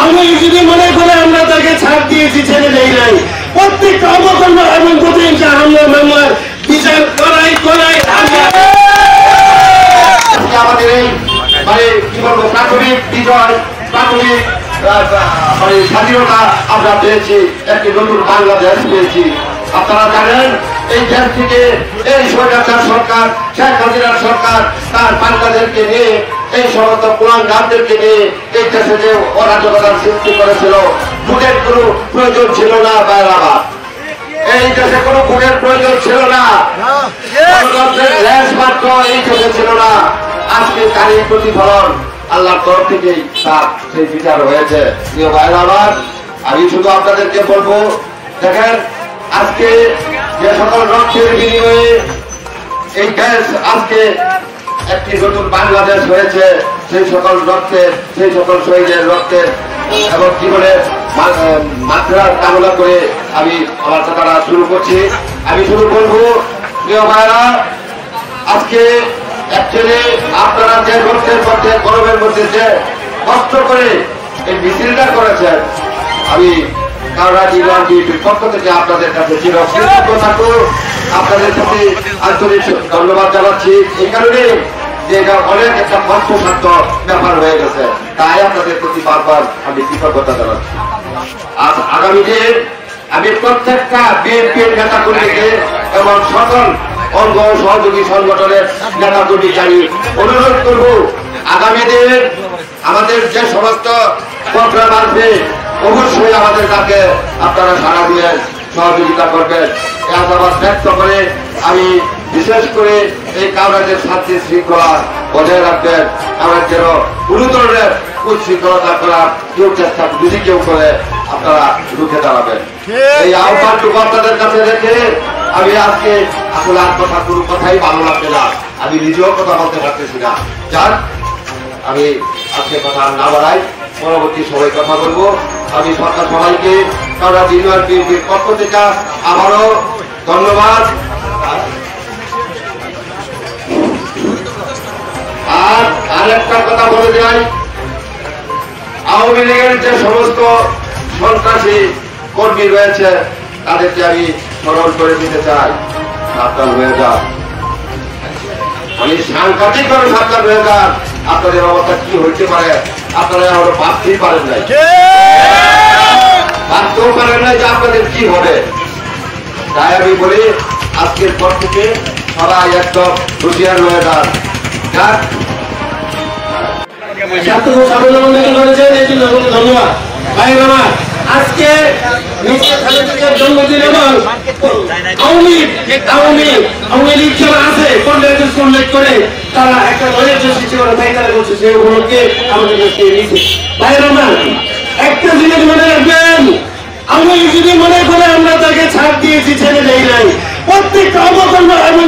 আমি যদি মনে করে আমরা তাকে ছাড় দিয়েছি, ছেড়ে দেই নাই, প্রত্যেকটা অবকর্ম এবং প্রতিহিংসা হামলা মামলার বিচার করাই আমাদের এই মানে কি বলবো প্রাথমিক বিজয়, প্রাথমিক মানে স্বাধীনতা আমরা পেয়েছি, একটি নতুন বাংলাদেশ পেয়েছি। আপনারা জানেন এই দেশ থেকে এই স্বৈরাচার সরকার, শেখ হাসিনার সরকার তার বাংলাদেশকে নিয়ে এই সমস্ত কুলাঙ্গারদেরকে নিয়ে এই দেশে যে অরাজকতার সৃষ্টি করেছিল, ভোটের কোনো প্রয়োজন ছিল না। বাংলাবাদ এই দেশে কোনো ভোটের প্রয়োজন ছিল না, লেশ মাত্র এই দেশে ছিল না। আজকে তারই প্রতিফলন আল্লাহর তরফ থেকেই তার সেই বিচার হয়েছে। প্রিয় ভাইরা আমার, আমি শুধু আপনাদেরকে বলবো, দেখেন আজকে যে সকল রক্তের বিনিময়ে এই দেশ আজকে একটি নতুন বাংলাদেশ হয়েছে, সেই সকল রক্তের, সেই সকল শহীদের রক্তের এবং জীবনের মাত্রার কামনা করে আমি আমার কথাটা শুরু করছি। আমি শুরু করবো, প্রিয় ভাইরা, আজকে অ্যাকচুয়ালি আপনারা যে রক্তের মধ্যে, গরমের মধ্যে যে কষ্ট করে এই মিছিলটা করেছেন, আমি কারণ বিএনপির পক্ষ থেকে আপনাদের কাছে চিরকৃতজ্ঞ থাকবো, আপনাদের প্রতি আন্তরিক ধন্যবাদ জানাচ্ছি। এই কারণে যে এটা অনেক একটা কষ্টসাধ্য ব্যাপার হয়ে গেছে, তাই আপনাদের প্রতি বারবার আমি কৃতজ্ঞতা জানাচ্ছি। আর আগামী দিন আমি প্রত্যেকটা বিএনপির নেতা কর্মীকে এবং সকল অঙ্গ সহযোগী সংগঠনের নেতা কর্মী জানি অনুরোধ করব, আগামী দিন আমাদের যে সমস্ত প্রোগ্রাম আসবে অবশ্যই আমাদের কাছে আপনারা সাড়া দিবেন, সহযোগিতা করবেন। এই আশাবাদ ব্যক্ত করে আমি বিশেষ করে এই কাউরাজের শান্তি শৃঙ্খলা বজায় রাখবেন, আমরা যেন কোনো ধরনের উচ্ছৃঙ্খলতা করার কেউ চেষ্টা যদি কেউ করে আপনারা রুখে দাঁড়াবেন। এই আহ্বানটুকু আপনাদের কাছে রেখে আমি আজকে আসলে আর কোনো কথাই ভালো লাগবে না, আমি নিজেও কথা বলতে পারতেছি না। যার আমি আজকে কথা না বাড়াই, পরবর্তী সময় কথা বলবো। আমি সরকার সবাইকে কাউরাজ ইউনিয়ন বিএনপির পক্ষ থেকে আবারও ধন্যবাদ। আর আরেকটা কথা বলে যাই, আওয়ামী লীগের যে সমস্ত সন্ত্রাসী কর্মী রয়েছে তাদেরকে আমি স্মরণ করে দিতে চাই, সাবধান হয়ে যান। আমি সাংঘাতিক ভাবে সাবধান হয়ে যান। আপনাদের অবস্থা কি হইতে পারে আপনারা এখনো ভাবতেই পারেন নাই, ভাবতেও পারেন নাই যে আপনাদের কি হবে। তাই আমি বলি আজকের পর থেকে সবাই একদম হুঁশিয়ার হয়ে যান। ধন্যবাদ ভাই আমার। আজকে জন্মদিন এবং আওয়ামী লীগ যারা আছে উল্লেখ করে তারা একটা দলের যে সৃষ্টি করে তাই তারা বলছে, সেই উপলক্ষে আমাদের কাছে নিচ্ছে। ভাইয়ের আমার, একটা জিনিস মনে রাখবেন, আমি যদি মনে করে আমরা তাকে ছাড় দিয়েছি, ছেড়ে দেই নাই, প্রত্যেকটা অবকর্ম এবং